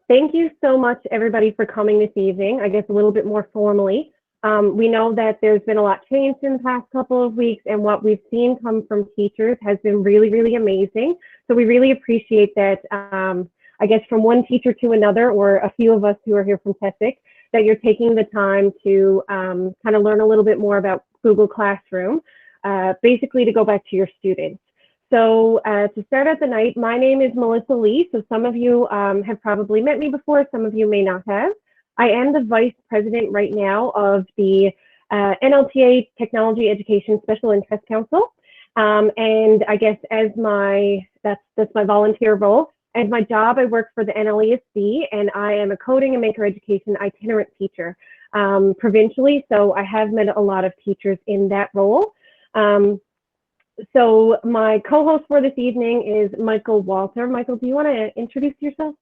Thank you so much, everybody, for coming this evening. I guess a little bit more formally. We know that there's been a lot changed in the past couple of weeks, and what we've seen come from teachers has been really, really amazing. So we really appreciate that, I guess, from one teacher to another, or a few of us who are here from TESIC, that you're taking the time to kind of learn a little bit more about Google Classroom, basically to go back to your students. So to start out the night, my name is Melissa Lee. So some of you have probably met me before, some of you may not have. I am the Vice President right now of the NLTA Technology Education Special Interest Council. And I guess as that's my volunteer role. As my job, I work for the NLESD, and I am a coding and maker education itinerant teacher provincially. So I have met a lot of teachers in that role. So my co-host for this evening is Michael Walter. Michael, do you want to introduce yourself?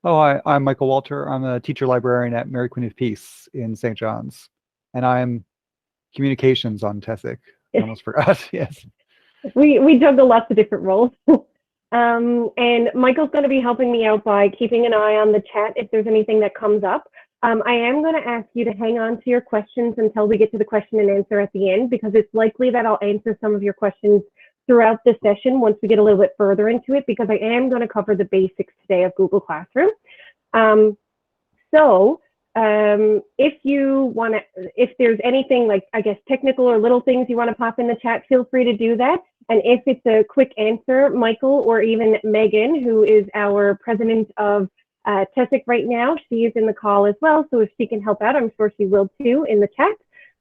Oh, I'm Michael Walter. I'm a teacher librarian at Mary Queen of Peace in St. John's, and I'm communications on TESIC. I almost forgot. Yes. We juggle lots of different roles. And Michael's going to be helping me out by keeping an eye on the chat if there's anything that comes up. I am going to ask you to hang on to your questions until we get to the question and answer at the end, because it's likely that I'll answer some of your questions throughout the session once we get a little bit further into it, because I am going to cover the basics today of Google Classroom. If there's anything like, I guess, technical or little things you want to pop in the chat, feel free to do that. And if it's a quick answer, Michael or even Megan, who is our president of TESIC right now, she is in the call as well. So if she can help out, I'm sure she will too in the chat.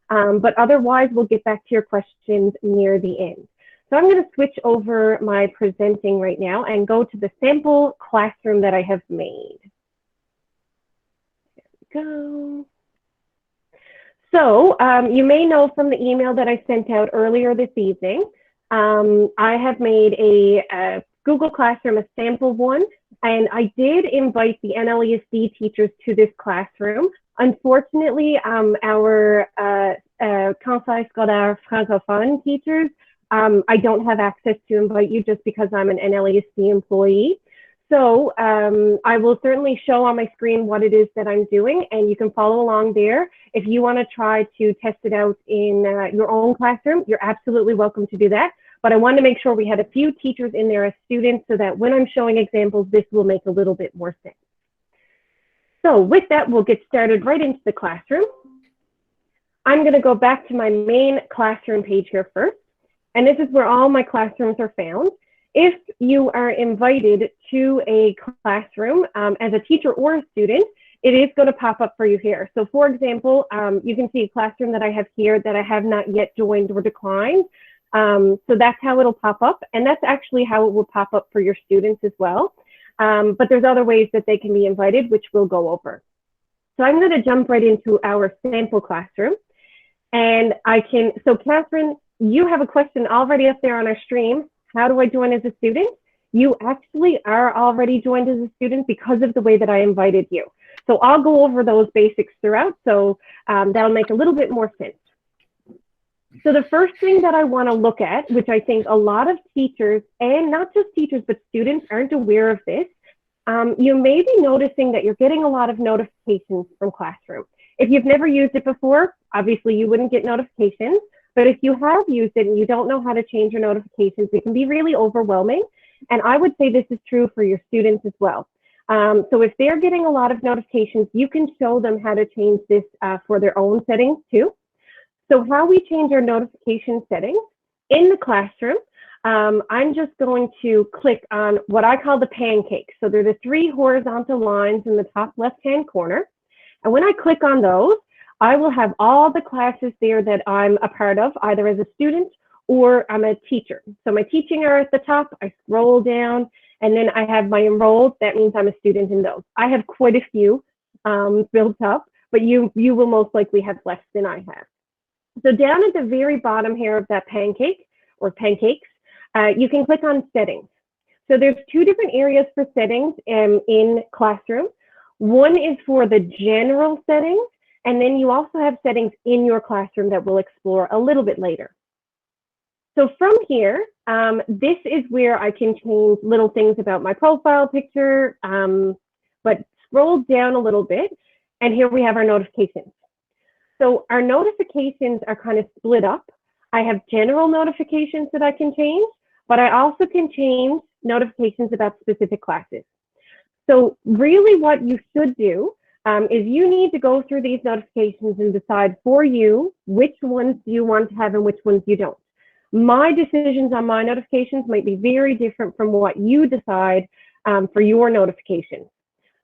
But otherwise, we'll get back to your questions near the end. So I'm going to switch over my presenting right now and go to the sample classroom that I have made. There we go. So you may know from the email that I sent out earlier this evening, I have made a Google Classroom, a sample one, and I did invite the NLESD teachers to this classroom. Unfortunately, our Conseil Scolaire Francophone teachers, I don't have access to invite you just because I'm an NLESD employee. So I will certainly show on my screen what it is that I'm doing, and you can follow along there. If you want to try to test it out in your own classroom, you're absolutely welcome to do that. But I wanted to make sure we had a few teachers in there as students so that when I'm showing examples, this will make a little bit more sense. So with that, we'll get started right into the classroom. I'm going to go back to my main classroom page here first. And this is where all my classrooms are found. If you are invited to a classroom as a teacher or a student, it is going to pop up for you here. So for example, you can see a classroom that I have here that I have not yet joined or declined. So that's how it'll pop up. And that's actually how it will pop up for your students as well. But there's other ways that they can be invited, which we'll go over. So I'm going to jump right into our sample classroom. And so Catherine, you have a question already up there on our stream. How do I join as a student? You actually are already joined as a student because of the way that I invited you. So I'll go over those basics throughout, so that'll make a little bit more sense. So the first thing that I want to look at, which I think a lot of teachers, and not just teachers, but students aren't aware of this, you may be noticing that you're getting a lot of notifications from Classroom. If you've never used it before, obviously you wouldn't get notifications. But if you have used it and you don't know how to change your notifications, it can be really overwhelming. And I would say this is true for your students as well. So if they're getting a lot of notifications, you can show them how to change this for their own settings too. So how we change our notification settings in the classroom, I'm just going to click on what I call the pancake. So they're the three horizontal lines in the top left-hand corner. And when I click on those, I will have all the classes there that I'm a part of, either as a student or I'm a teacher. So my teaching are at the top, I scroll down, and then I have my enrolled. That means I'm a student in those. I have quite a few built up, but you will most likely have less than I have. So down at the very bottom here of that pancake, or pancakes, you can click on settings. So there's two different areas for settings in Classroom. One is for the general settings, and then you also have settings in your classroom that we'll explore a little bit later. So from here, this is where I can change little things about my profile picture, but scroll down a little bit, and here we have our notifications. So our notifications are kind of split up. I have general notifications that I can change, but I also can change notifications about specific classes. So really what you should do is you need to go through these notifications and decide for you which ones do you want to have and which ones you don't. My decisions on my notifications might be very different from what you decide for your notifications.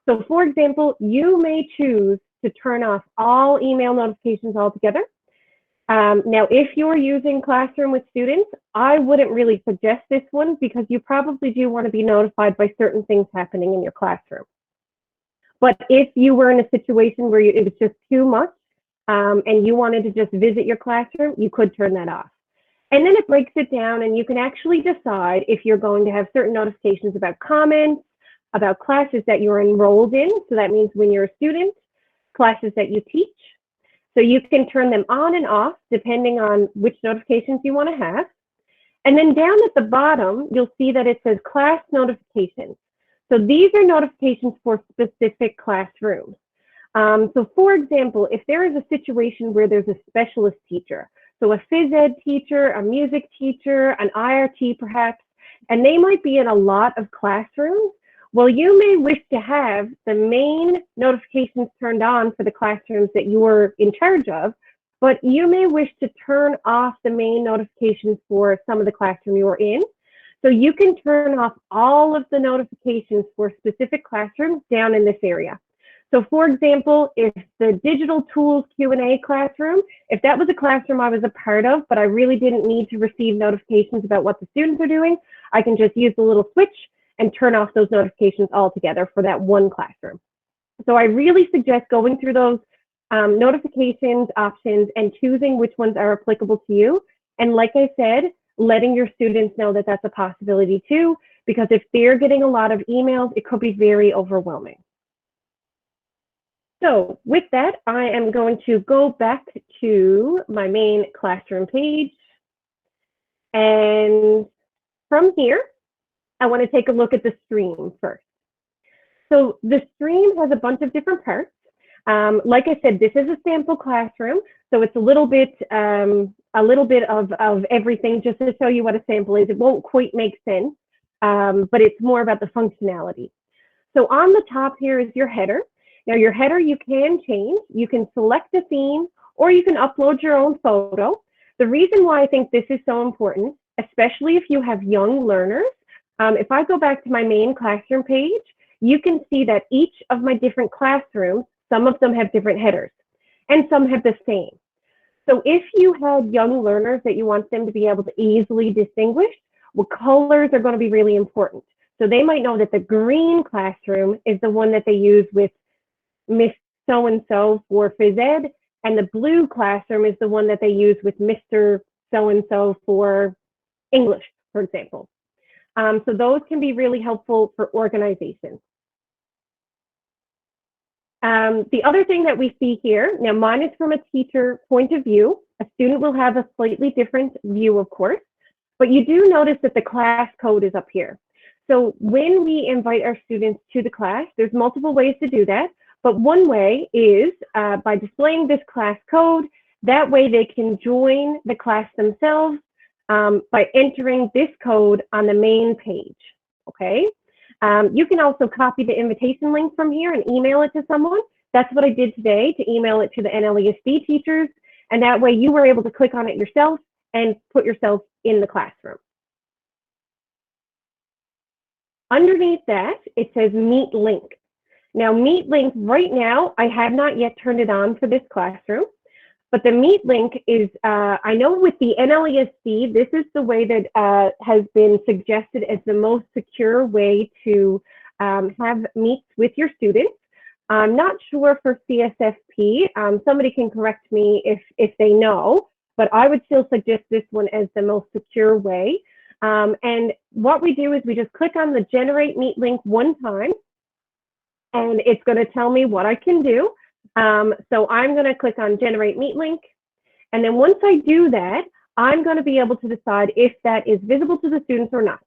So for example, you may choose to turn off all email notifications altogether. Now, if you're using Classroom with students, I wouldn't really suggest this one because you probably do want to be notified by certain things happening in your classroom. But if you were in a situation where it was just too much and you wanted to just visit your classroom, you could turn that off. And then it breaks it down and you can actually decide if you're going to have certain notifications about comments, about classes that you're enrolled in. So that means when you're a student, classes that you teach. So you can turn them on and off depending on which notifications you want to have. And then down at the bottom, you'll see that it says class notifications. So these are notifications for specific classrooms. So for example, if there is a situation where there's a specialist teacher, so a phys ed teacher, a music teacher, an IRT perhaps, and they might be in a lot of classrooms, well, you may wish to have the main notifications turned on for the classrooms that you're in charge of, but you may wish to turn off the main notifications for some of the classroom you're in. So you can turn off all of the notifications for specific classrooms down in this area. So for example, if the digital tools Q&A classroom, if that was a classroom I was a part of, but I really didn't need to receive notifications about what the students are doing, I can just use the little switch and turn off those notifications altogether for that one classroom. So I really suggest going through those notifications options and choosing which ones are applicable to you. And like I said, letting your students know that that's a possibility too, because if they're getting a lot of emails, it could be very overwhelming. So with that, I am going to go back to my main classroom page. And from here, I want to take a look at the stream first. So the stream has a bunch of different parts. Like I said, this is a sample classroom, so it's a little bit of everything just to show you what a sample is. It won't quite make sense, but it's more about the functionality. So on the top here is your header. Now your header you can change. You can select a theme or you can upload your own photo. The reason why I think this is so important, especially if you have young learners, if I go back to my main classroom page, you can see that each of my different classrooms, some of them have different headers and some have the same. So if you had young learners that you want them to be able to easily distinguish, well, colors are going to be really important. So they might know that the green classroom is the one that they use with Miss So-and-so for phys ed, and the blue classroom is the one that they use with Mr. So-and-so for English, for example. So those can be really helpful for organization. The other thing that we see here, now mine is from a teacher point of view. A student will have a slightly different view, of course, but you do notice that the class code is up here. So when we invite our students to the class, there's multiple ways to do that, but one way is by displaying this class code. That way they can join the class themselves by entering this code on the main page, okay? You can also copy the invitation link from here and email it to someone. That's what I did today, to email it to the NLESD teachers, and that way you were able to click on it yourself and put yourself in the classroom. Underneath that, it says Meet Link. Now, Meet Link, right now, I have not yet turned it on for this classroom. But the Meet Link is, I know with the NLESD, this is the way that has been suggested as the most secure way to have meets with your students. I'm not sure for CSFP. Somebody can correct me if they know, but I would still suggest this one as the most secure way. And what we do is we just click on the Generate Meet Link one time, and it's going to tell me what I can do. So I'm going to click on Generate Meet Link. And then once I do that, I'm going to be able to decide if that is visible to the students or not.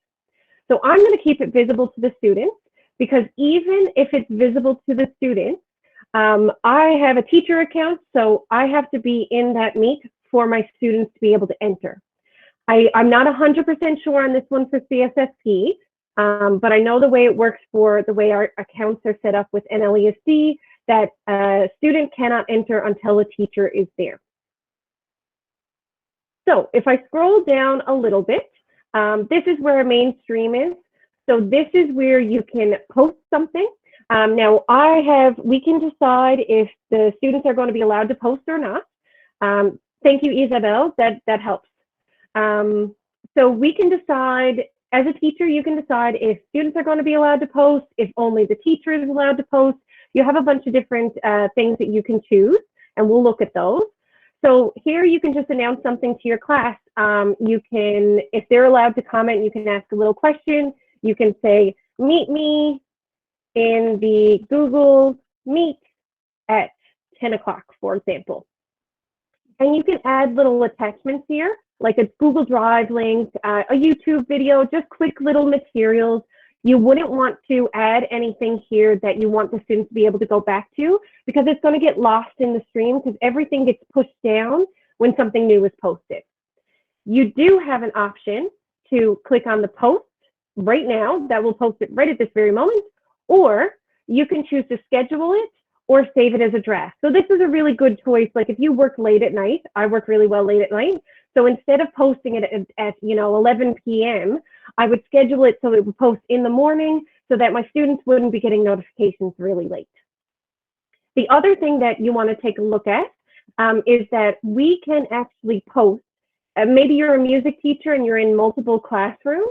So I'm going to keep it visible to the students. because even if it's visible to the student, I have a teacher account, so I have to be in that Meet for my students to be able to enter. I'm not 100% sure on this one for CSSP, but I know the way it works for the way our accounts are set up with NLESD, that a student cannot enter until a teacher is there. So if I scroll down a little bit, this is where our main stream is. So this is where you can post something. Now we can decide if the students are going to be allowed to post or not. Thank you, Isabel, that helps. So we can decide, as a teacher, you can decide if students are going to be allowed to post, if only the teacher is allowed to post. You have a bunch of different things that you can choose, and we'll look at those. So here you can just announce something to your class. You can, if they're allowed to comment, you can ask a little question. You can say, meet me in the Google Meet at 10 o'clock, for example. And you can add little attachments here, like a Google Drive link, a YouTube video, just quick little materials. You wouldn't want to add anything here that you want the students to be able to go back to, because it's going to get lost in the stream, because everything gets pushed down when something new is posted. You do have an option to click on the post right now that will post it right at this very moment, or you can choose to schedule it or save it as a draft. So this is a really good choice. Like if you work late at night, I work really well late at night. So instead of posting it at 11 p.m., I would schedule it so it would post in the morning so that my students wouldn't be getting notifications really late. The other thing that you want to take a look at is that we can actually post. Maybe you're a music teacher and you're in multiple classrooms,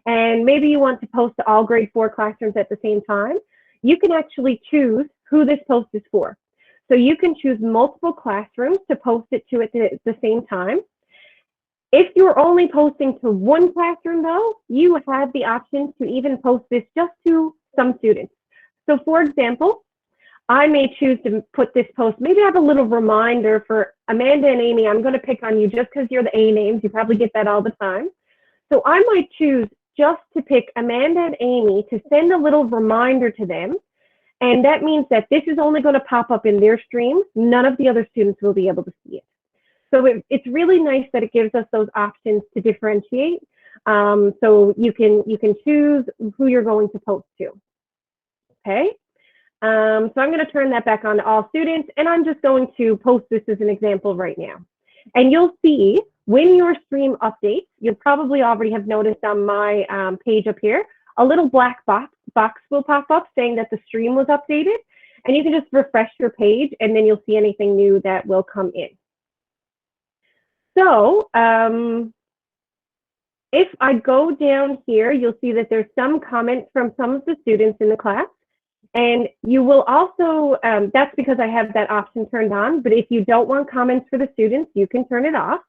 and maybe you want to post to all grade 4 classrooms at the same time. You can actually choose who this post is for. So you can choose multiple classrooms to post it to at the same time. If you're only posting to one classroom though, you have the option to even post this just to some students. So for example, I may choose to put this post, maybe I have a little reminder for Amanda and Amy. I'm going to pick on you just because you're the A names. You probably get that all the time. So I might choose just to pick Amanda and Amy to send a little reminder to them. And that means that this is only going to pop up in their stream. None of the other students will be able to see it. So it's really nice that it gives us those options to differentiate. So you can choose who you're going to post to. Okay. So I'm going to turn that back on to all students, and I'm just going to post this as an example right now. And you'll see when your stream updates, you'll probably already have noticed on my page up here, a little black box will pop up saying that the stream was updated, and you can just refresh your page and then you'll see anything new that will come in. So if I go down here, you'll see that there's some comments from some of the students in the class. And you will also, that's because I have that option turned on, but if you don't want comments for the students, you can turn it off.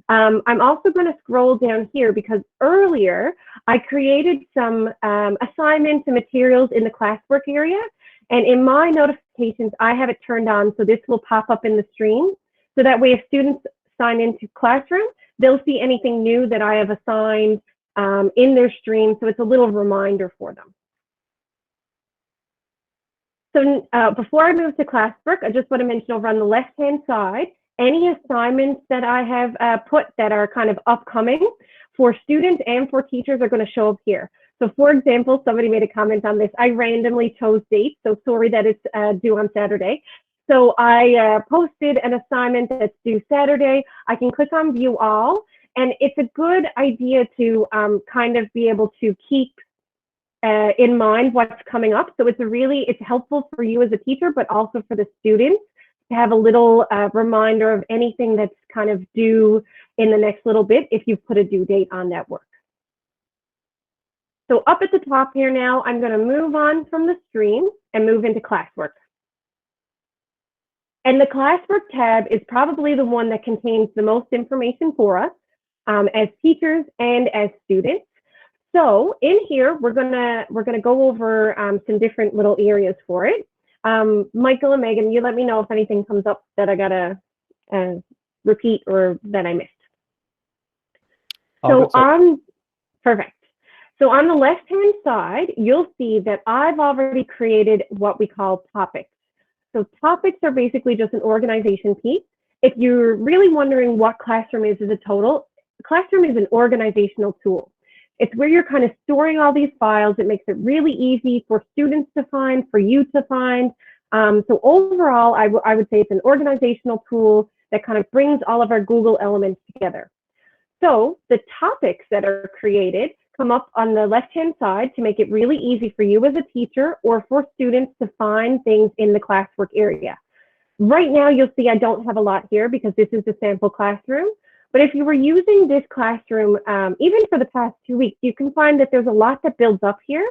I'm also going to scroll down here because earlier I created some assignments and materials in the classwork area. And in my notifications, I have it turned on, so this will pop up in the stream. So that way if students sign into Classroom, they'll see anything new that I have assigned in their stream. So it's a little reminder for them. So before I move to classwork, I just want to mention over on the left-hand side, any assignments that I have put that are kind of upcoming for students and for teachers are going to show up here. So for example, somebody made a comment on this. I randomly chose dates, so sorry that it's due on Saturday. So I posted an assignment that's due Saturday. I can click on view all, and it's a good idea to kind of be able to keep in mind what's coming up. So it's helpful for you as a teacher, but also for the students to have a little reminder of anything that's kind of due in the next little bit if you've put a due date on that work. So up at the top here now, I'm going to move on from the stream and move into classwork. And the classwork tab is probably the one that contains the most information for us as teachers and as students. So in here, we're gonna go over some different little areas for it. Michael and Megan, you let me know if anything comes up that I gotta repeat or that I missed. So perfect. So on the left-hand side, you'll see that I've already created what we call topics. So topics are basically just an organization piece. If you're really wondering what Classroom is as a total, Classroom is an organizational tool. It's where you're kind of storing all these files. It makes it really easy for students to find, for you to find. So overall, I would say it's an organizational tool that kind of brings all of our Google elements together. So the topics that are created come up on the left-hand side to make it really easy for you as a teacher or for students to find things in the classwork area. Right now, you'll see I don't have a lot here because this is the sample classroom. But if you were using this classroom, even for the past 2 weeks, you can find that there's a lot that builds up here.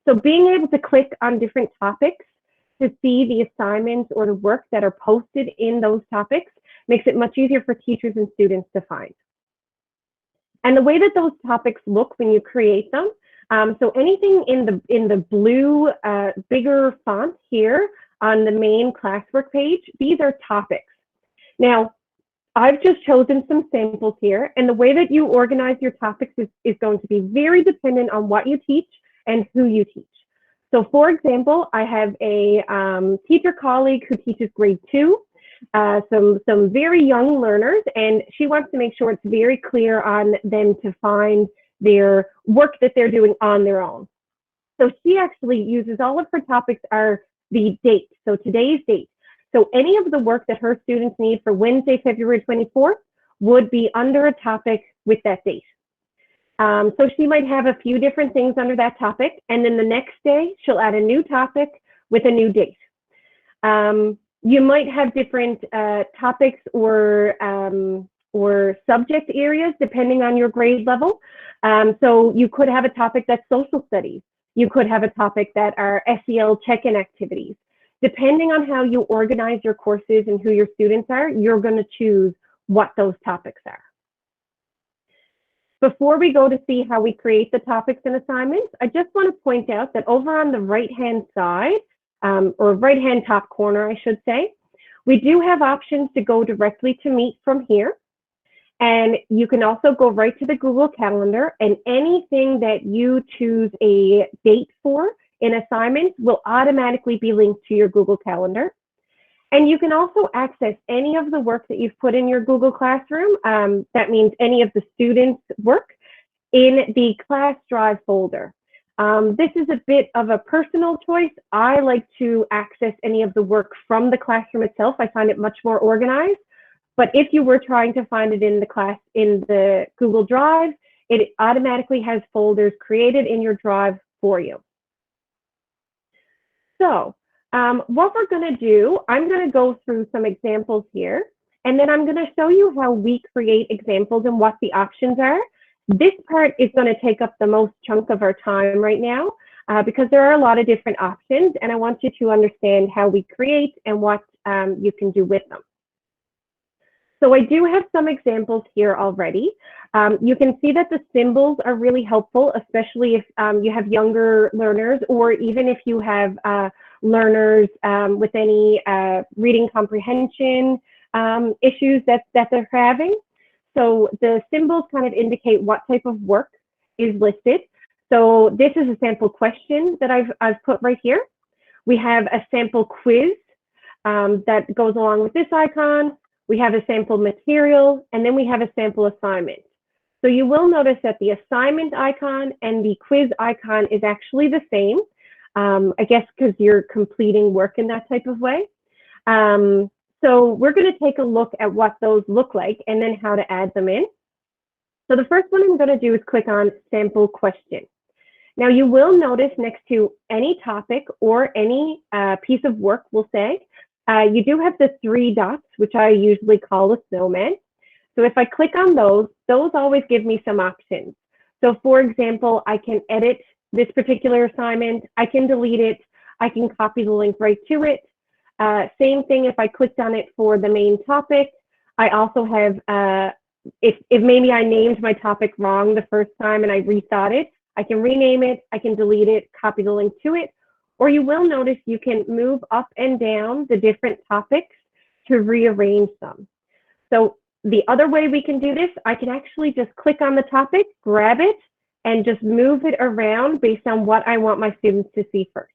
So being able to click on different topics to see the assignments or the work that are posted in those topics makes it much easier for teachers and students to find. And the way that those topics look when you create them, so anything in the blue, bigger font here on the main classwork page, these are topics. Now, I've just chosen some samples here, and the way that you organize your topics is going to be very dependent on what you teach and who you teach. So for example, I have a teacher colleague who teaches grade 2, some very young learners, and she wants to make sure it's very clear on them to find their work that they're doing on their own. So she actually uses all of her topics are the date, so today's date. So any of the work that her students need for Wednesday, February 24th would be under a topic with that date. So she might have a few different things under that topic, and then the next day she'll add a new topic with a new date. You might have different topics or subject areas depending on your grade level. So you could have a topic that's social studies. You could have a topic that are SEL check-in activities. Depending on how you organize your courses and who your students are, you're going to choose what those topics are. Before we go to see how we create the topics and assignments, I just want to point out that over on the right-hand side, or right-hand top corner, I should say, we do have options to go directly to Meet from here. And you can also go right to the Google Calendar, and anything that you choose a date for in assignments will automatically be linked to your Google Calendar. And you can also access any of the work that you've put in your Google Classroom, that means any of the students' work, in the Class Drive folder. This is a bit of a personal choice. I like to access any of the work from the classroom itself. I find it much more organized. But if you were trying to find it in the Google Drive, it automatically has folders created in your Drive for you. So what we're going to do, I'm going to go through some examples here, and then I'm going to show you how we create examples and what the options are. This part is going to take up the most chunk of our time right now because there are a lot of different options, and I want you to understand how we create and what you can do with them. So I do have some examples here already. You can see that the symbols are really helpful, especially if you have younger learners, or even if you have learners with any reading comprehension issues that they're having. So the symbols kind of indicate what type of work is listed. So this is a sample question that I've put right here. We have a sample quiz that goes along with this icon. We have a sample material, and then we have a sample assignment. So you will notice that the assignment icon and the quiz icon is actually the same, I guess because you're completing work in that type of way. So we're going to take a look at what those look like and then how to add them in. So the first one I'm going to do is click on sample question. Now you will notice next to any topic or any piece of work, we'll say, you do have the 3 dots, which I usually call a snowman. So if I click on those always give me some options. So for example, I can edit this particular assignment, I can delete it, I can copy the link right to it. Same thing if I clicked on it for the main topic. I also have, if maybe I named my topic wrong the first time and I rethought it, I can rename it, I can delete it, copy the link to it. Or you will notice you can move up and down the different topics to rearrange them. So the other way we can do this, I can actually just click on the topic, grab it, and just move it around based on what I want my students to see first.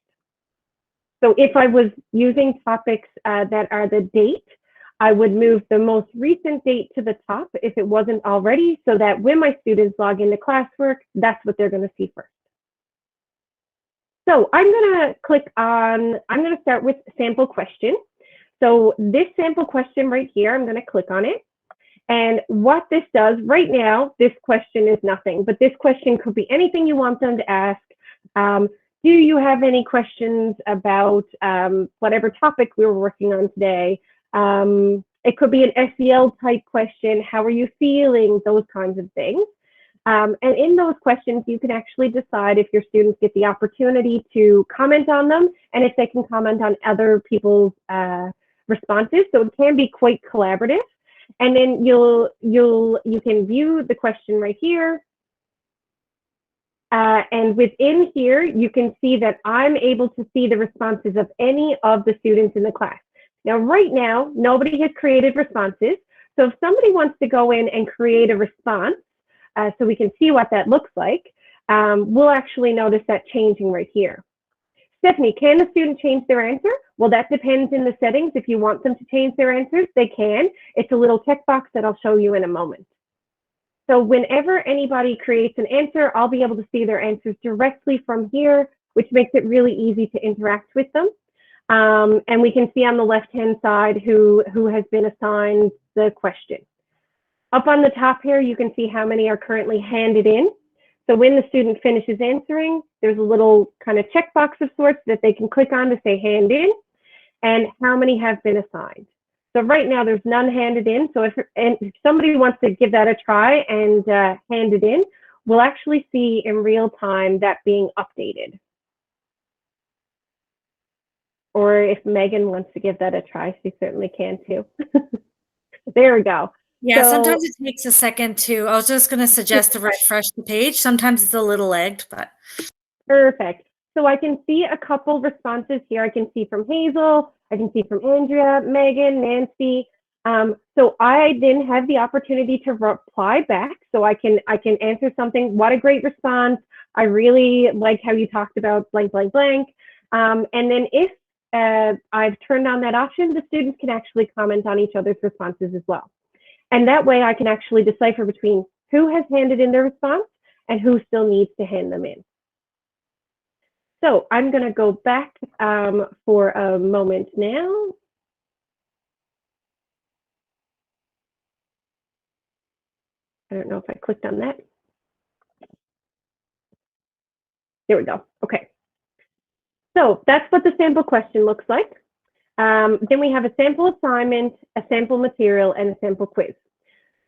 So if I was using topics that are the date, I would move the most recent date to the top if it wasn't already, so that when my students log into classwork, that's what they're going to see first. So I'm going to start with sample question. So this sample question right here, I'm going to click on it. And what this does right now, this question is nothing, but this question could be anything you want them to ask. Do you have any questions about whatever topic we were working on today? It could be an SEL type question. How are you feeling? Those kinds of things. And in those questions, you can actually decide if your students get the opportunity to comment on them and if they can comment on other people's responses. So it can be quite collaborative. And then you can view the question right here. And within here, you can see that I'm able to see the responses of any of the students in the class. Now, right now, nobody has created responses. So if somebody wants to go in and create a response, so we can see what that looks like, we'll actually notice that changing right here. Stephanie, can the student change their answer? Well, that depends in the settings. If you want them to change their answers, they can. It's a little checkbox that I'll show you in a moment. So whenever anybody creates an answer, I'll be able to see their answers directly from here, which makes it really easy to interact with them. And we can see on the left-hand side who has been assigned the question. Up on the top here, you can see how many are currently handed in. So when the student finishes answering, there's a little kind of checkbox of sorts that they can click on to say hand in, and how many have been assigned. So right now there's none handed in. So if somebody wants to give that a try and hand it in, we'll actually see in real time that being updated. Or if Megan wants to give that a try, she certainly can too. There we go. Yeah, so, sometimes it takes a second too. I was just going to suggest to refresh the page. Sometimes it's a little lagged, but. Perfect. So I can see a couple responses here. I can see from Hazel, I can see from Andrea, Megan, Nancy. So I then have the opportunity to reply back. So I can answer something. What a great response. I really like how you talked about blank, blank, blank. And then if I've turned on that option, the students can actually comment on each other's responses as well. And that way I can actually decipher between who has handed in their response and who still needs to hand them in. So I'm going to go back for a moment now. I don't know if I clicked on that. There we go. Okay. So that's what the sample question looks like. Then we have a sample assignment, a sample material, and a sample quiz.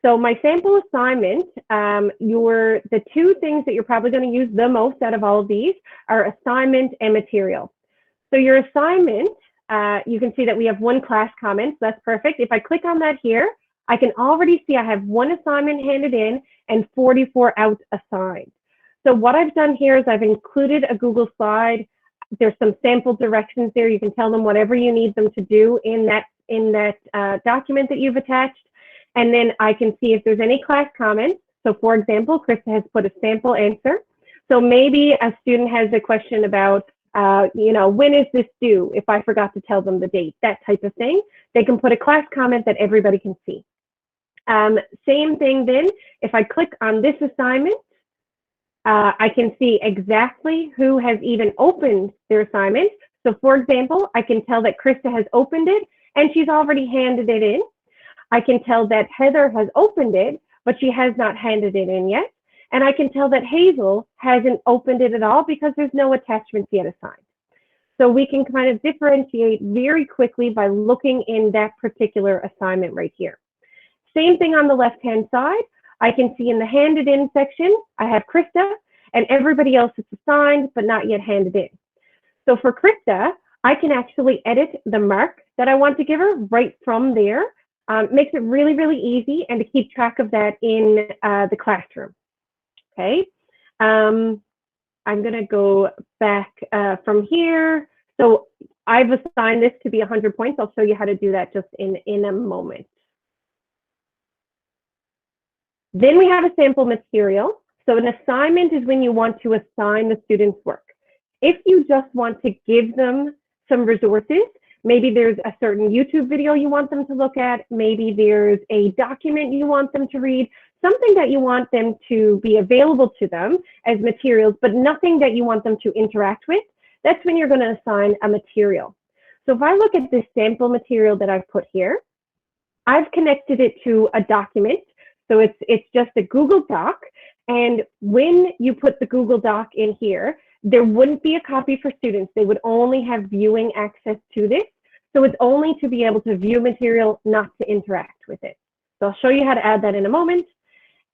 So my sample assignment, the two things that you're probably going to use the most out of all of these are assignment and material. So your assignment, you can see that we have one class comment, so that's perfect. If I click on that here, I can already see I have one assignment handed in and 44 out assigned. So what I've done here is I've included a Google slide. There's some sample directions there. You can tell them whatever you need them to do in that document that you've attached. And then I can see if there's any class comments. So for example, Krista has put a sample answer. So maybe a student has a question about, when is this due? If I forgot to tell them the date, that type of thing, they can put a class comment that everybody can see. Same thing then, if I click on this assignment, I can see exactly who has even opened their assignment. So for example, I can tell that Krista has opened it and she's already handed it in. I can tell that Heather has opened it, but she has not handed it in yet. And I can tell that Hazel hasn't opened it at all because there's no attachments yet assigned. So we can kind of differentiate very quickly by looking in that particular assignment right here. Same thing on the left-hand side. I can see in the handed in section, I have Krista and everybody else is assigned, but not yet handed in. So for Krista, I can actually edit the mark that I want to give her right from there. Makes it really, really easy and to keep track of that in the classroom. Okay, I'm going to go back from here. So I've assigned this to be 100 points. I'll show you how to do that just in a moment. Then we have a sample material. So an assignment is when you want to assign the students work. If you just want to give them some resources, maybe there's a certain YouTube video you want them to look at, maybe there's a document you want them to read, something that you want them to be available to them as materials, but nothing that you want them to interact with, that's when you're going to assign a material. So if I look at this sample material that I've put here, I've connected it to a document. So it's just a Google Doc. And when you put the Google Doc in here, there wouldn't be a copy for students. They would only have viewing access to this. So it's only to be able to view material, not to interact with it. So I'll show you how to add that in a moment.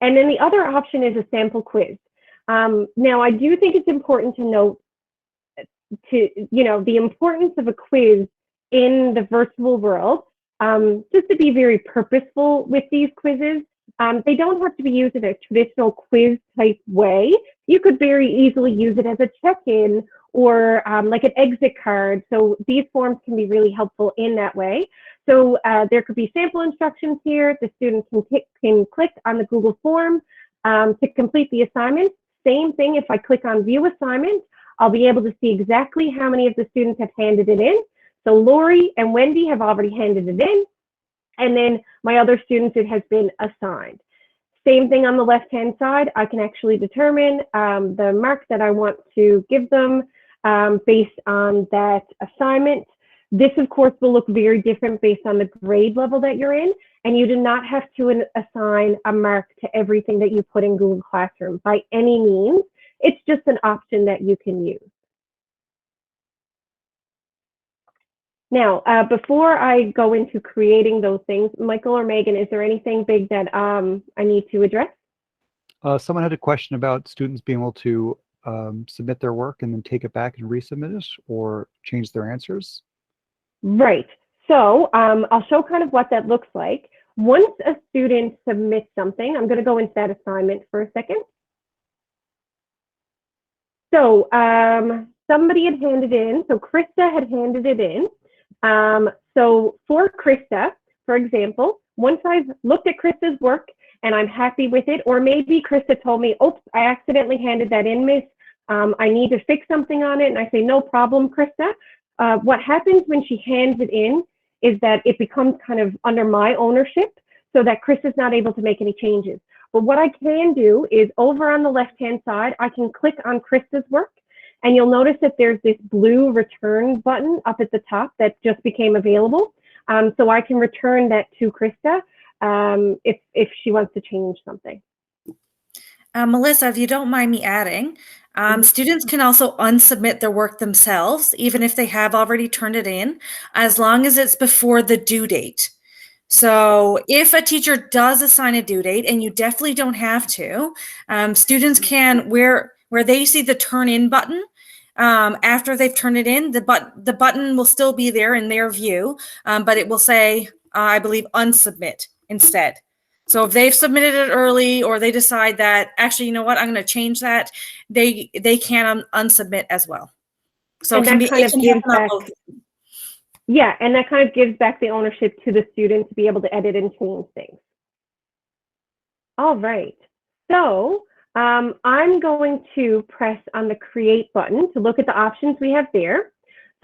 And then the other option is a sample quiz. Now, I do think it's important to note the importance of a quiz in the virtual world, just to be very purposeful with these quizzes. They don't have to be used in a traditional quiz type way. You could very easily use it as a check-in or like an exit card. So these forms can be really helpful in that way. So there could be sample instructions here. The student can click on the Google form to complete the assignment. Same thing, if I click on view assignment, I'll be able to see exactly how many of the students have handed it in. So Lori and Wendy have already handed it in. And then my other students, it has been assigned. Same thing on the left-hand side. I can actually determine the mark that I want to give them based on that assignment. This, of course, will look very different based on the grade level that you're in, and you do not have to assign a mark to everything that you put in Google Classroom by any means. It's just an option that you can use. Now, before I go into creating those things, Michael or Megan, is there anything big that I need to address? Someone had a question about students being able to submit their work and then take it back and resubmit it or change their answers. Right. So I'll show kind of what that looks like. Once a student submits something, I'm going to go into that assignment for a second. So somebody had handed in, so Krista had handed it in. So for Krista, for example, once I've looked at Krista's work and I'm happy with it, or maybe Krista told me, oops, I accidentally handed that in, miss. I need to fix something on it. And I say, no problem, Krista. What happens when she hands it in is that it becomes kind of under my ownership so that Krista's not able to make any changes. But what I can do is over on the left-hand side, I can click on Krista's work, and you'll notice that there's this blue return button up at the top that just became available. So I can return that to Krista if she wants to change something. Melissa, if you don't mind me adding, students can also unsubmit their work themselves, even if they have already turned it in, as long as it's before the due date. So if a teacher does assign a due date, and you definitely don't have to, students can, where they see the turn in button, after they've turned it in, the button will still be there in their view, but it will say, I believe, unsubmit instead. So if they've submitted it early, or they decide that, actually, you know what, I'm going to change that, they can unsubmit as well. So it can happen on both. Yeah, and that kind of gives back the ownership to the student to be able to edit and change things. All right, so I'm going to press on the create button to look at the options we have there.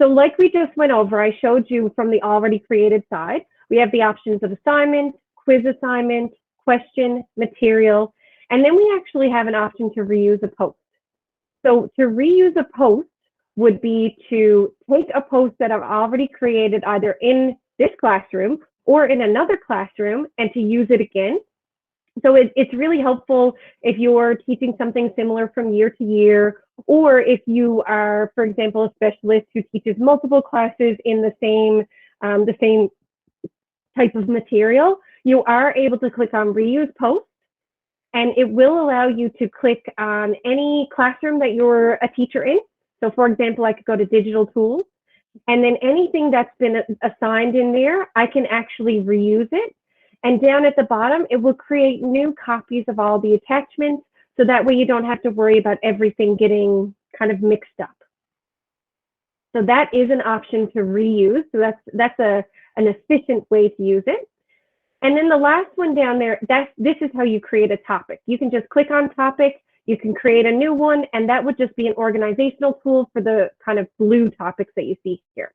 So like we just went over, I showed you from the already created side, we have the options of assignment, quiz assignment, question, material, and then we actually have an option to reuse a post. So to reuse a post would be to take a post that I've already created either in this classroom or in another classroom and to use it again. So it's really helpful if you're teaching something similar from year to year, or if you are, for example, a specialist who teaches multiple classes in the same type of material. You are able to click on reuse post, and it will allow you to click on any classroom that you're a teacher in. So for example, I could go to digital tools, and then anything that's been assigned in there, I can actually reuse it. And down at the bottom, it will create new copies of all the attachments. So that way you don't have to worry about everything getting kind of mixed up. So that is an option to reuse. So that's an efficient way to use it. And then the last one down there, this is how you create a topic. You can just click on topic. You can create a new one, and that would just be an organizational tool for the kind of blue topics that you see here.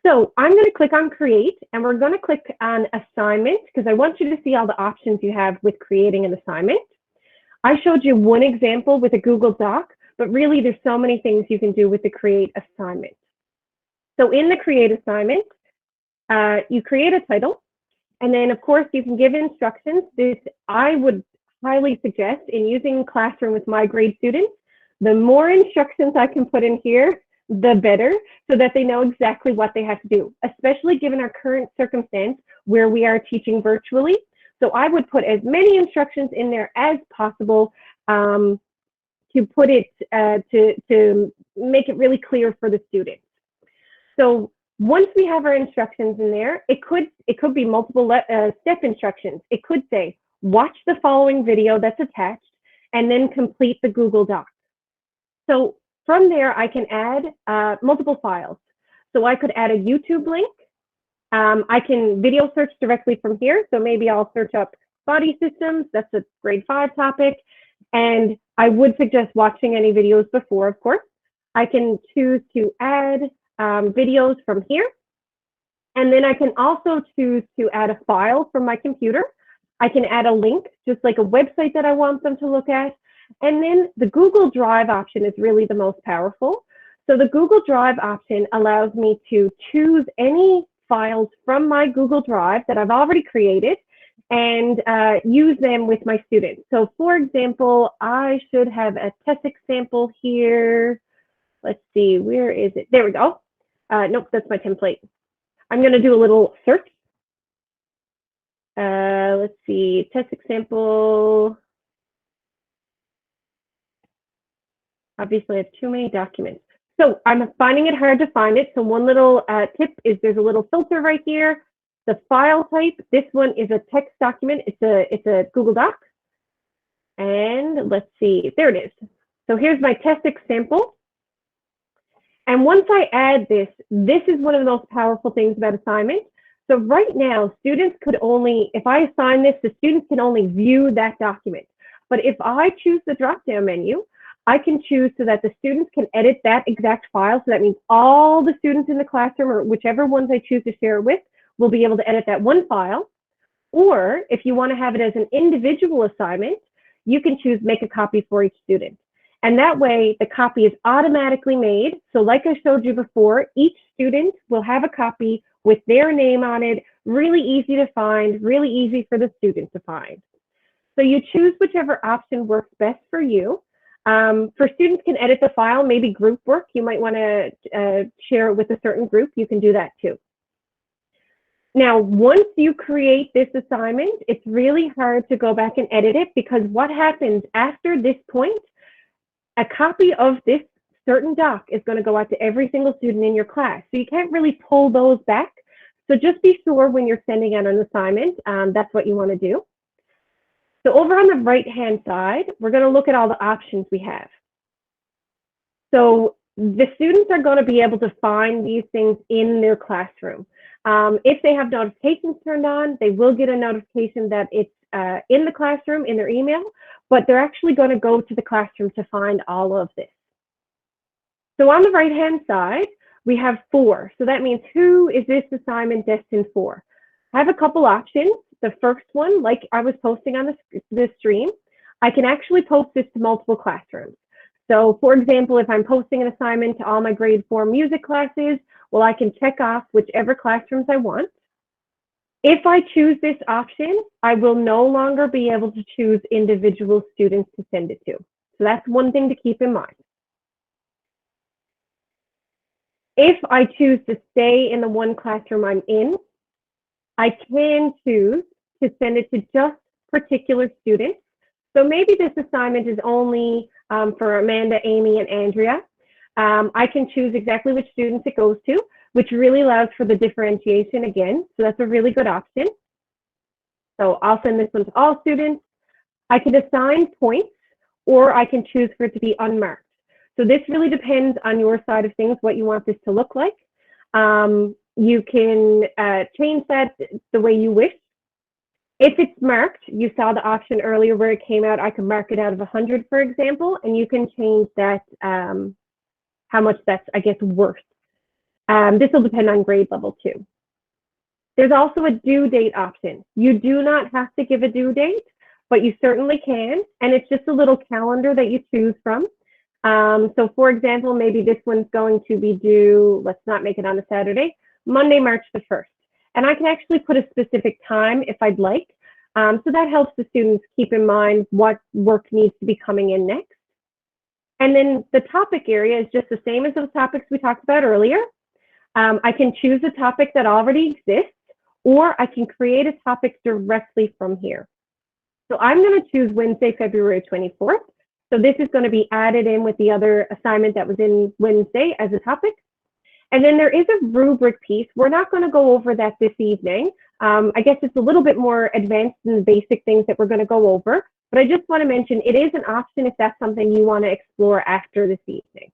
So I'm going to click on create, and we're going to click on assignment because I want you to see all the options you have with creating an assignment. I showed you one example with a Google Doc, but really there's so many things you can do with the create assignment. So in the create assignment, you create a title, and then of course you can give instructions. This I would highly suggest in using Classroom with my grade students. The more instructions I can put in here, the better, so that they know exactly what they have to do, especially given our current circumstance where we are teaching virtually. So I would put as many instructions in there as possible to put it, to make it really clear for the students. So once we have our instructions in there, it could be multiple step instructions. It could say, watch the following video that's attached and then complete the Google Doc. So from there, I can add multiple files. So I could add a YouTube link. I can video search directly from here. So maybe I'll search up body systems. That's a grade 5 topic. And I would suggest watching any videos before, of course. I can choose to add videos from here. And then I can also choose to add a file from my computer. I can add a link, just like a website that I want them to look at. And then the Google Drive option is really the most powerful. So the Google Drive option allows me to choose any files from my Google Drive that I've already created and use them with my students. So for example, I should have a TESIC sample here. Let's see, where is it? There we go. Nope, that's my template. I'm going to do a little search. Let's see, TESIC sample. Obviously, I have too many documents. So I'm finding it hard to find it. So one little tip is there's a little filter right here. The file type, this one is a text document. It's a Google Doc. And let's see, there it is. So here's my TESIC sample. And once I add this, this is one of the most powerful things about assignment. So right now, students could only, if I assign this, the students can only view that document. But if I choose the drop-down menu, I can choose so that the students can edit that exact file. So that means all the students in the classroom, or whichever ones I choose to share it with, will be able to edit that one file. Or if you want to have it as an individual assignment, you can choose make a copy for each student. And that way the copy is automatically made. So like I showed you before, each student will have a copy with their name on it, really easy to find, really easy for the student to find. So you choose whichever option works best for you. For students can edit the file, maybe group work. You might want to share it with a certain group. You can do that too. Now, once you create this assignment, it's really hard to go back and edit it because what happens after this point, a copy of this certain doc is going to go out to every single student in your class. So you can't really pull those back. So just be sure when you're sending out an assignment, that's what you want to do. So over on the right-hand side, we're going to look at all the options we have. So the students are going to be able to find these things in their classroom. If they have notifications turned on, they will get a notification that it's in the classroom in their email, but they're actually going to go to the classroom to find all of this. So on the right-hand side, we have 4. So that means who is this assignment destined for? I have a couple options. The first one, like I was posting on the stream, I can actually post this to multiple classrooms. So for example, if I'm posting an assignment to all my grade 4 music classes, well, I can check off whichever classrooms I want. If I choose this option, I will no longer be able to choose individual students to send it to. So that's one thing to keep in mind. If I choose to stay in the one classroom I'm in, I can choose to send it to just particular students. So maybe this assignment is only for Amanda, Amy, and Andrea. I can choose exactly which students it goes to, which really allows for the differentiation again. So that's a really good option. So I'll send this one to all students. I can assign points, or I can choose for it to be unmarked. So this really depends on your side of things, what you want this to look like. You can change that the way you wish. If it's marked, you saw the option earlier where it came out, I can mark it out of 100, for example, and you can change that, how much that's, I guess, worth. This will depend on grade level too. There's also a due date option. You do not have to give a due date, but you certainly can, and it's just a little calendar that you choose from. So for example, maybe this one's going to be due, let's not make it on a Saturday, Monday, March the 1st. And I can actually put a specific time if I'd like. So that helps the students keep in mind what work needs to be coming in next. And then the topic area is just the same as those topics we talked about earlier. I can choose a topic that already exists, or I can create a topic directly from here. So I'm going to choose Wednesday, February 24th. So this is going to be added in with the other assignment that was in Wednesday as a topic. And then there is a rubric piece. We're not going to go over that this evening. I guess it's a little bit more advanced than the basic things that we're going to go over. But I just want to mention it is an option if that's something you want to explore after this evening.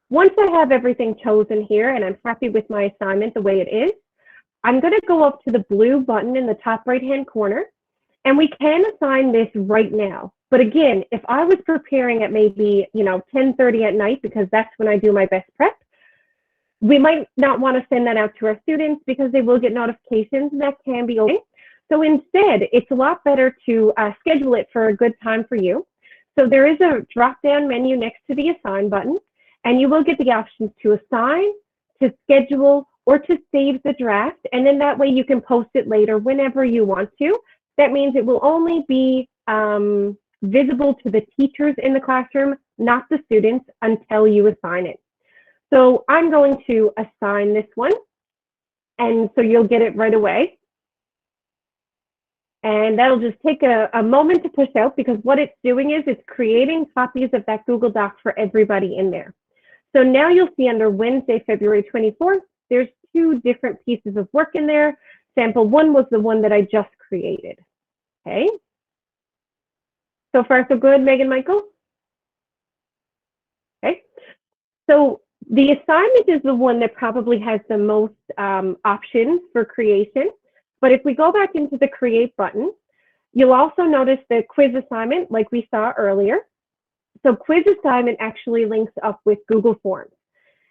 Once I have everything chosen here and I'm happy with my assignment the way it is, I'm going to go up to the blue button in the top right-hand corner. And we can assign this right now. But again, if I was preparing at maybe, 10:30 at night, because that's when I do my best prep, we might not want to send that out to our students because they will get notifications and that can be okay. So instead, it's a lot better to schedule it for a good time for you. So there is a drop-down menu next to the assign button, and you will get the options to assign, to schedule, or to save the draft. And then that way you can post it later whenever you want to. That means it will only be visible to the teachers in the classroom, not the students, until you assign it. So I'm going to assign this one, and so you'll get it right away. And that'll just take a moment to push out, because what it's doing is it's creating copies of that Google Doc for everybody in there. So now you'll see under Wednesday, February 24th, there's 2 different pieces of work in there. Sample 1 was the one that I just created. Okay. So far, so good, Megan, Michael? Okay. So the assignment is the one that probably has the most options for creation. But if we go back into the create button, you'll also notice the quiz assignment like we saw earlier. So quiz assignment actually links up with Google Forms.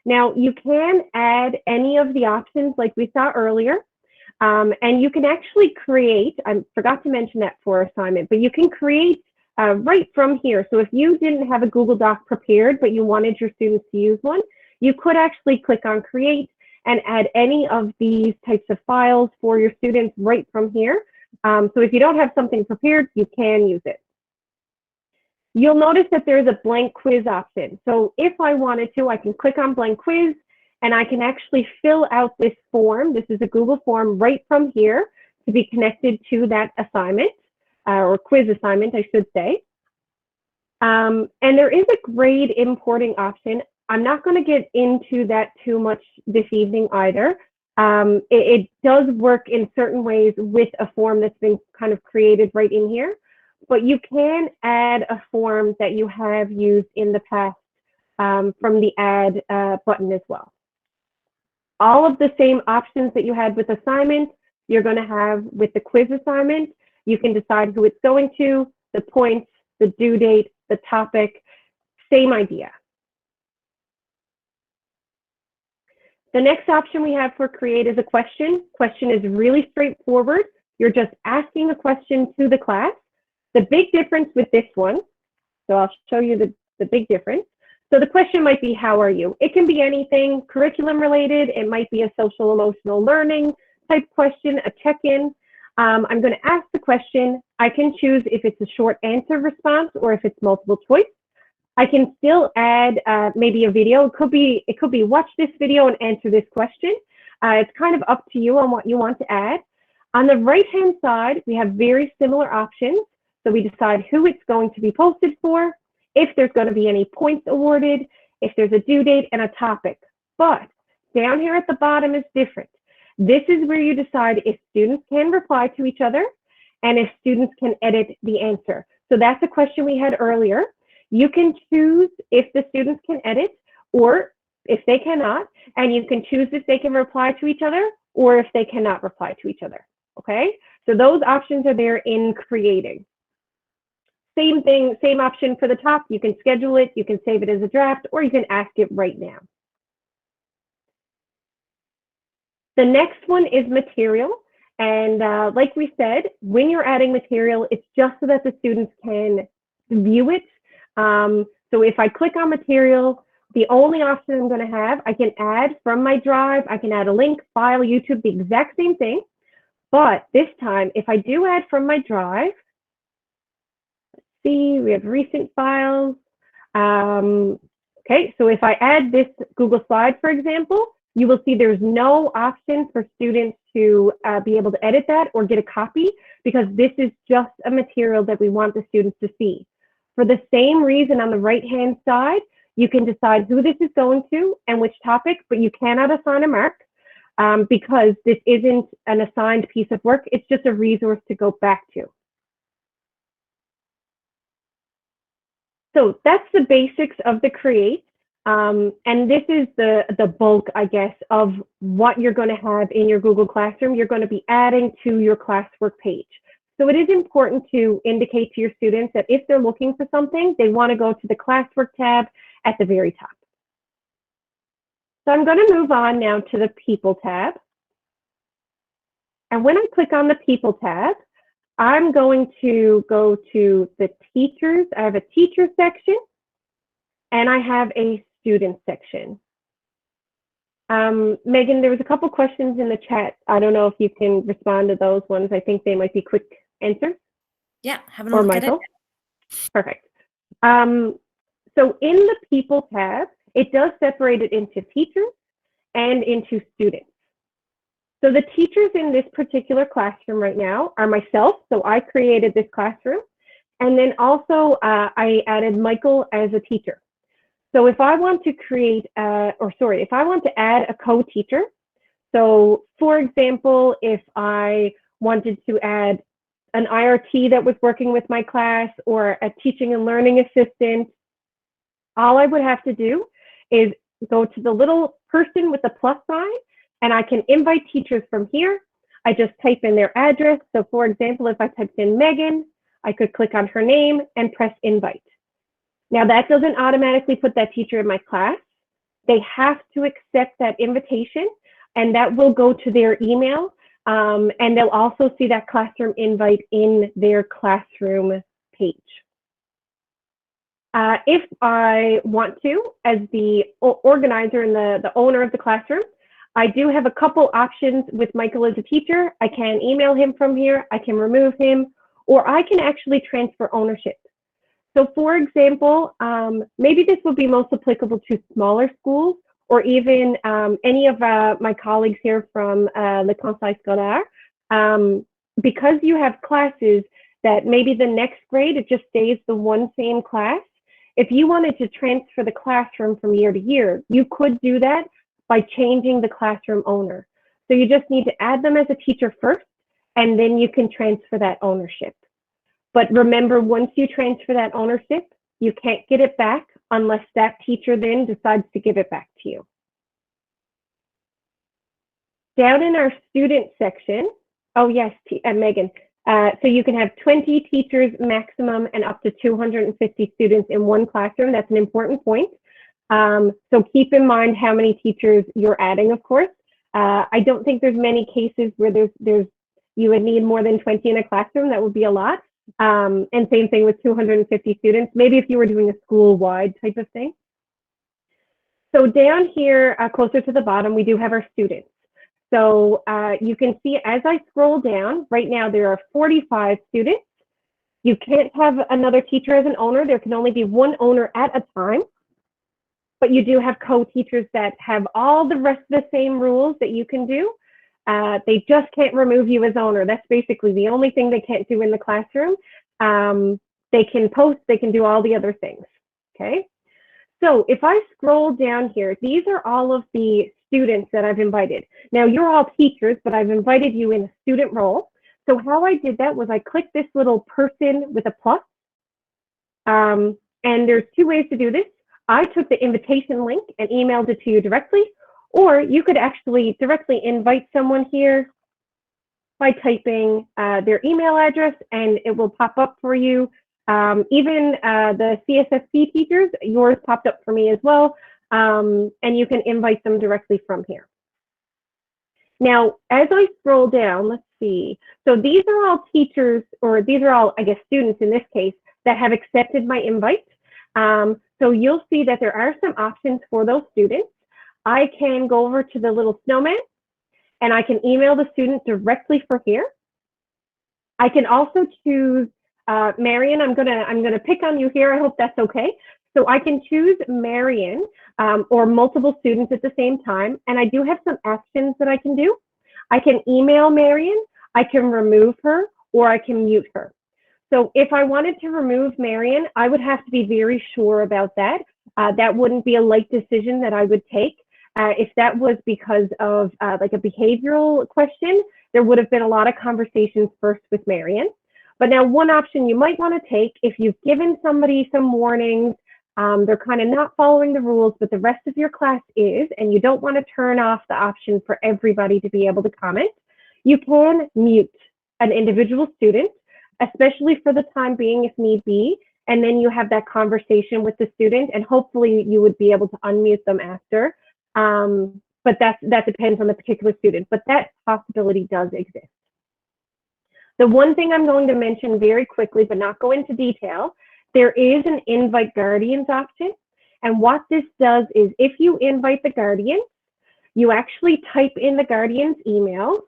Now you can add any of the options like we saw earlier. And you can actually create, I forgot to mention that for assignment, but you can create right from here. So if you didn't have a Google Doc prepared, but you wanted your students to use one, you could actually click on create and add any of these types of files for your students right from here. So if you don't have something prepared, you can use it. You'll notice that there's a blank quiz option. So if I wanted to, I can click on blank quiz, and I can actually fill out this form. This is a Google form right from here to be connected to that assignment, or quiz assignment, I should say. And there is a grade importing option. I'm not going to get into that too much this evening either. It does work in certain ways with a form that's been kind of created right in here, but you can add a form that you have used in the past from the add button as well. All of the same options that you had with assignment, you're going to have with the quiz assignment. You can decide who it's going to, the points, the due date, the topic, same idea. The next option we have for create is a question. Question is really straightforward. You're just asking a question to the class. The big difference with this one, so I'll show you the big difference. So the question might be, how are you? It can be anything curriculum related. It might be a social emotional learning type question, a check-in. I'm going to ask the question. I can choose if it's a short answer response or if it's multiple choice. I can still add maybe a video. It could be watch this video and answer this question. It's kind of up to you on what you want to add. On the right-hand side, we have very similar options. So we decide who it's going to be posted for, if there's going to be any points awarded, if there's a due date and a topic. But down here at the bottom is different. This is where you decide if students can reply to each other and if students can edit the answer. So that's a question we had earlier. You can choose if the students can edit or if they cannot, and you can choose if they can reply to each other or if they cannot reply to each other. okay? So those options are there in creating. Same thing, same option for the top. You can schedule it, you can save it as a draft, or you can ask it right now. The next one is material. And like we said, when you're adding material, it's just so that the students can view it. So if I click on material, the only option I'm going to have, I can add from my drive, I can add a link, file, YouTube, the exact same thing. But this time, if I do add from my drive, let's see, we have recent files. Okay, so if I add this Google slide, for example, you will see there's no option for students to be able to edit that or get a copy, because this is just a material that we want the students to see. For the same reason, on the right-hand side, you can decide who this is going to and which topic, but you cannot assign a mark because this isn't an assigned piece of work. It's just a resource to go back to. So that's the basics of the Create. And this is the bulk, I guess, of what you're going to have in your Google Classroom. You're going to be adding to your classwork page. So it is important to indicate to your students that if they're looking for something, they want to go to the classwork tab at the very top. So I'm going to move on now to the People tab. And when I click on the People tab, I'm going to go to the teachers. I have a teacher section and I have a student section. Megan, there was a couple questions in the chat. I don't know if you can respond to those ones. I think they might be quick answers. Yeah, having a look at it. Perfect. So in the People tab, it does separate it into teachers and into students. So the teachers in this particular classroom right now are myself. So I created this classroom. And then also I added Michael as a teacher. So if I want to create, if I want to add a co-teacher, so for example, if I wanted to add an IRT that was working with my class or a teaching and learning assistant, all I would have to do is go to the little person with the plus sign, and I can invite teachers from here. I just type in their address. So for example, if I typed in Megan, I could click on her name and press invite. Now that doesn't automatically put that teacher in my class. They have to accept that invitation, and that will go to their email. And they'll also see that classroom invite in their classroom page. If I want to, as the organizer and the owner of the classroom, I do have a couple options with Michael as a teacher. I can email him from here, I can remove him, or I can actually transfer ownership. So for example, maybe this would be most applicable to smaller schools, or even any of my colleagues here from Le Conseil Scolaire. Because you have classes that maybe the next grade, it just stays the one same class. If you wanted to transfer the classroom from year to year, you could do that by changing the classroom owner. So you just need to add them as a teacher first, and then you can transfer that ownership. But remember, once you transfer that ownership, you can't get it back unless that teacher then decides to give it back to you. Down in our student section, oh yes, Megan, so you can have 20 teachers maximum and up to 250 students in one classroom. That's an important point. So keep in mind how many teachers you're adding, of course. I don't think there's many cases where you would need more than 20 in a classroom. That would be a lot. And same thing with 250 students, maybe if you were doing a school-wide type of thing. So down here, closer to the bottom, we do have our students. So you can see as I scroll down, right now there are 45 students. You can't have another teacher as an owner. There can only be one owner at a time. But you do have co-teachers that have all the rest of the same rules that you can do. They just can't remove you as owner. That's basically the only thing they can't do in the classroom. They can post, they can do all the other things, okay? So if I scroll down here, these are all of the students that I've invited. Now you're all teachers, but I've invited you in a student role. So how I did that was I clicked this little person with a plus. And there's two ways to do this. I took the invitation link and emailed it to you directly, or you could actually directly invite someone here by typing their email address, and it will pop up for you. Even the CSSP teachers, yours popped up for me as well, and you can invite them directly from here. Now, as I scroll down, let's see. So these are all teachers, or these are all, I guess, students in this case, that have accepted my invite. So you'll see that there are some options for those students. I can go over to the little snowman, and I can email the student directly from here. I can also choose, Marion, I'm gonna pick on you here. I hope that's okay. So I can choose Marion or multiple students at the same time. And I do have some actions that I can do. I can email Marion, I can remove her, or I can mute her. So if I wanted to remove Marion, I would have to be very sure about that. That wouldn't be a light decision that I would take. If that was because of like a behavioral question, there would have been a lot of conversations first with Marion. But now one option you might want to take, if you've given somebody some warnings, they're kind of not following the rules, but the rest of your class is, and you don't want to turn off the option for everybody to be able to comment, you can mute an individual student, especially for the time being if need be, and then you have that conversation with the student, and hopefully you would be able to unmute them after. But that depends on the particular student, but that possibility does exist. The one thing I'm going to mention very quickly, but not go into detail, there is an invite guardians option. And what this does is if you invite the guardian, you actually type in the guardian's emails,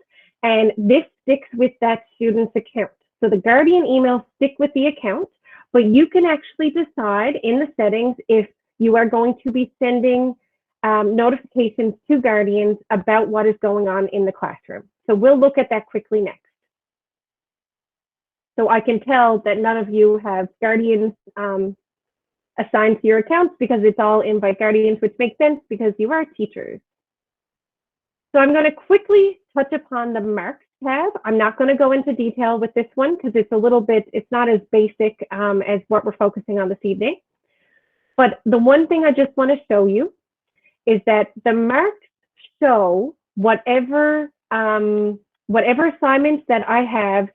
and this sticks with that student's account. So the guardian emails stick with the account, but you can actually decide in the settings if you are going to be sending notifications to guardians about what is going on in the classroom. So we'll look at that quickly next. So I can tell that none of you have guardians assigned to your accounts because it's all invite guardians, which makes sense because you are teachers. So I'm going to quickly touch upon the marks tab. I'm not going to go into detail with this one because it's a little bit, it's not as basic as what we're focusing on this evening. But the one thing I just want to show you is that the marks show whatever assignments that I have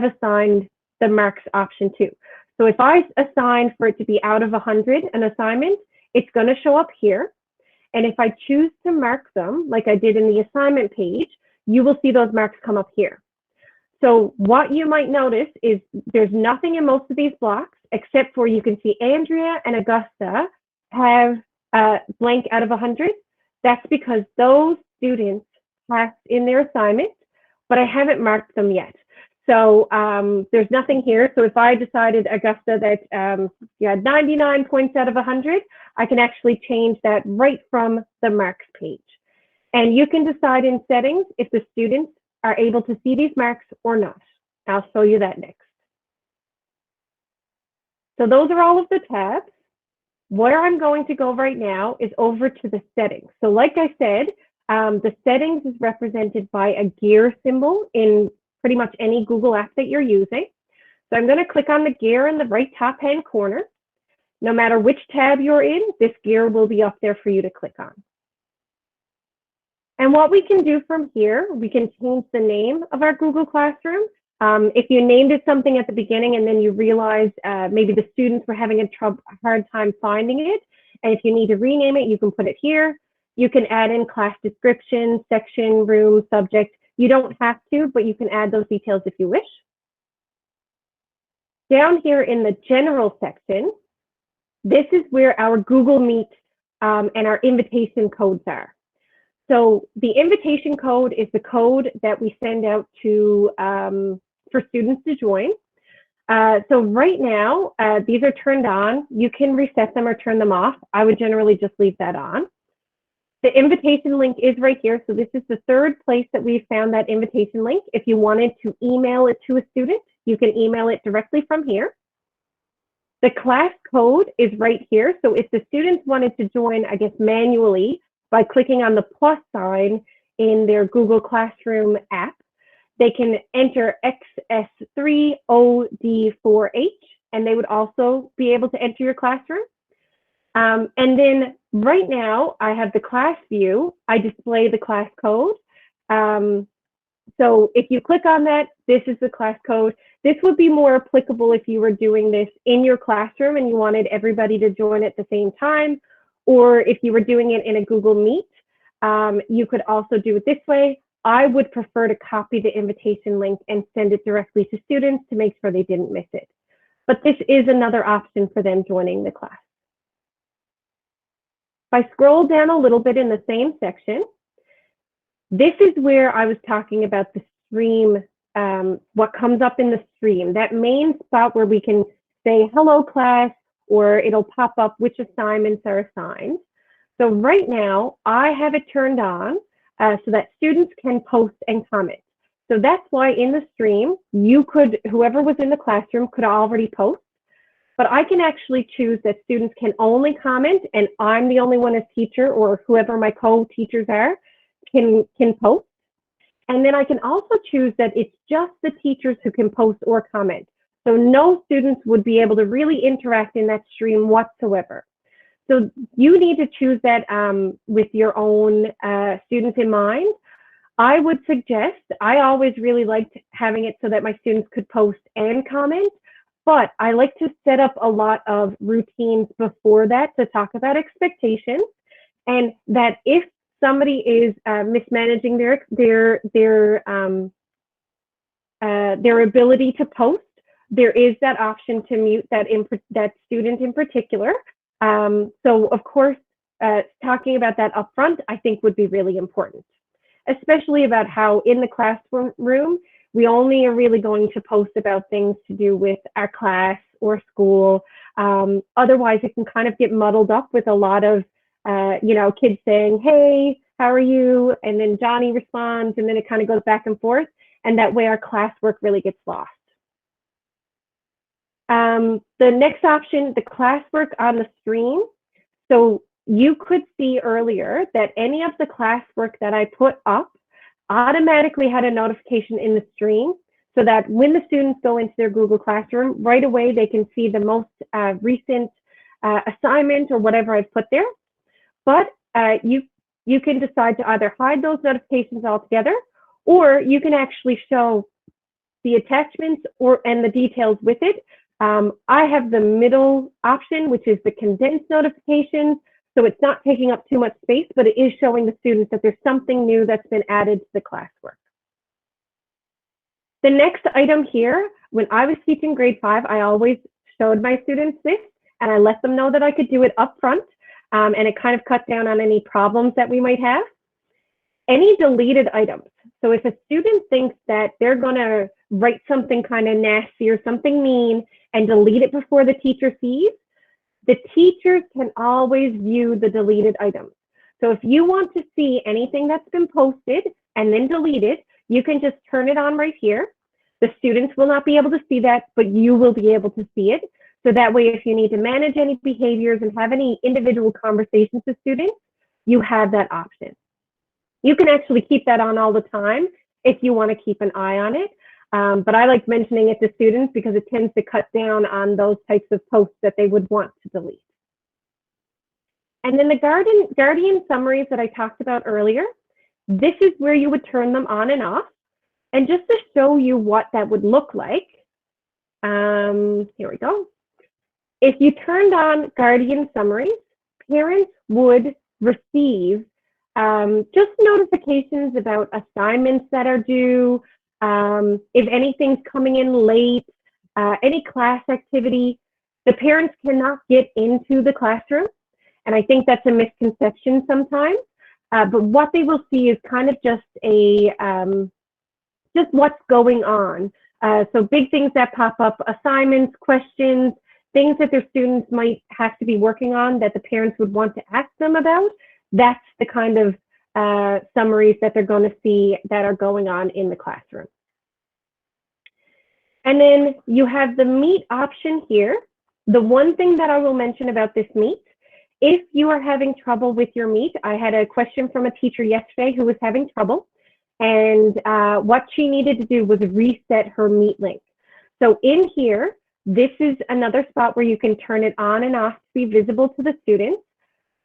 assigned the marks option to. So if I assign for it to be out of 100 an assignment, it's going to show up here. And if I choose to mark them, like I did in the assignment page, you will see those marks come up here. So what you might notice is there's nothing in most of these blocks, except for you can see Andrea and Augusta have blank out of 100. That's because those students passed in their assignment, but I haven't marked them yet. So there's nothing here. So if I decided, Augusta, that you had 99 points out of 100, I can actually change that right from the marks page. And you can decide in settings if the students are able to see these marks or not. I'll show you that next. So those are all of the tabs. Where I'm going to go right now is over to the settings. So like I said, the settings is represented by a gear symbol in pretty much any Google app that you're using. So I'm going to click on the gear in the right top hand corner. No matter which tab you're in, this gear will be up there for you to click on. And what we can do from here, we can change the name of our Google Classroom. If you named it something at the beginning and then you realized maybe the students were having a hard time finding it, and if you need to rename it, you can put it here. You can add in class description, section, room, subject. You don't have to, but you can add those details if you wish. Down here in the general section, this is where our Google Meet and our invitation codes are. So the invitation code is the code that we send out to for students to join. So right now, these are turned on. You can reset them or turn them off. I would generally just leave that on. The invitation link is right here. So this is the third place that we've found that invitation link. If you wanted to email it to a student, you can email it directly from here. The class code is right here. So if the students wanted to join, I guess, manually by clicking on the plus sign in their Google Classroom app, they can enter XS3OD4H, and they would also be able to enter your classroom. And then right now, I have the class view. I display the class code. So if you click on that, this is the class code. This would be more applicable if you were doing this in your classroom and you wanted everybody to join at the same time, or if you were doing it in a Google Meet, you could also do it this way. I would prefer to copy the invitation link and send it directly to students to make sure they didn't miss it. But this is another option for them joining the class. If I scroll down a little bit in the same section, this is where I was talking about the stream, what comes up in the stream, that main spot where we can say, hello class, or it'll pop up which assignments are assigned. So right now, I have it turned on so that students can post and comment. So that's why in the stream, you could, whoever was in the classroom could already post, but I can actually choose that students can only comment and I'm the only one as teacher, or whoever my co-teachers are can post. And then I can also choose that it's just the teachers who can post or comment. So no students would be able to really interact in that stream whatsoever. So you need to choose that with your own students in mind. I would suggest, I always really liked having it so that my students could post and comment, but I like to set up a lot of routines before that to talk about expectations, and that if somebody is mismanaging their ability to post, there is that option to mute that student in particular. So of course, talking about that upfront, I think would be really important, especially about how in the classroom, we only are really going to post about things to do with our class or school. Otherwise, it can kind of get muddled up with a lot of kids saying, hey, how are you? And then Johnny responds, and then it kind of goes back and forth. And that way our classwork really gets lost. The next option, the classwork on the stream. So you could see earlier that any of the classwork that I put up automatically had a notification in the stream, so that when the students go into their Google Classroom, right away they can see the most recent assignment or whatever I've put there. But you can decide to either hide those notifications altogether, or you can actually show the attachments and the details with it. I have the middle option, which is the condensed notifications. So it's not taking up too much space, but it is showing the students that there's something new that's been added to the classwork. The next item here, when I was teaching grade 5, I always showed my students this, and I let them know that I could do it up front, and it kind of cut down on any problems that we might have. Any deleted items. So if a student thinks that they're going to write something kind of nasty or something mean and delete it before the teacher sees, the teachers can always view the deleted items. So if you want to see anything that's been posted and then deleted, you can just turn it on right here. The students will not be able to see that, but you will be able to see it. So that way, if you need to manage any behaviors and have any individual conversations with students, you have that option. You can actually keep that on all the time if you want to keep an eye on it. But I like mentioning it to students because it tends to cut down on those types of posts that they would want to delete. And then the Guardian summaries that I talked about earlier, this is where you would turn them on and off. And just to show you what that would look like, here we go. If you turned on Guardian summaries, parents would receive just notifications about assignments that are due, if anything's coming in late, any class activity. The parents cannot get into the classroom, and I think that's a misconception sometimes. But what they will see is kind of just just what's going on. So big things that pop up, assignments, questions, things that their students might have to be working on that the parents would want to ask them about. That's the kind of summaries that they're going to see that are going on in the classroom. And then you have the Meet option here. The one thing that I will mention about this Meet, if you are having trouble with your Meet, I had a question from a teacher yesterday who was having trouble, and what she needed to do was reset her Meet link. So in here, this is another spot where you can turn it on and off to be visible to the students.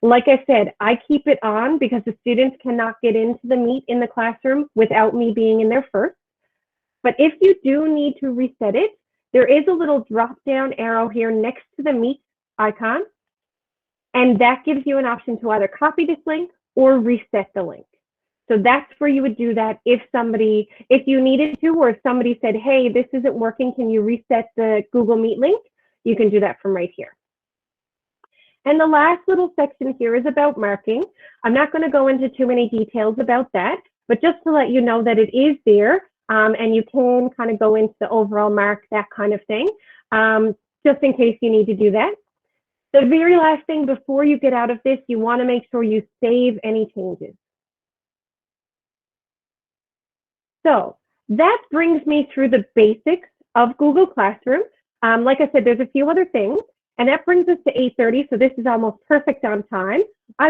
Like I said, I keep it on because the students cannot get into the Meet in the classroom without me being in there first. But if you do need to reset it, there is a little drop-down arrow here next to the Meet icon, and that gives you an option to either copy this link or reset the link. So that's where you would do that if you needed to, or if somebody said, hey, this isn't working, can you reset the Google Meet link? You can do that from right here. And the last little section here is about marking. I'm not going to go into too many details about that, but just to let you know that it is there, and you can kind of go into the overall mark, that kind of thing, just in case you need to do that. The very last thing before you get out of this, you want to make sure you save any changes. So that brings me through the basics of Google Classroom. Like I said, there's a few other things, and that brings us to 8:30, so this is almost perfect on time.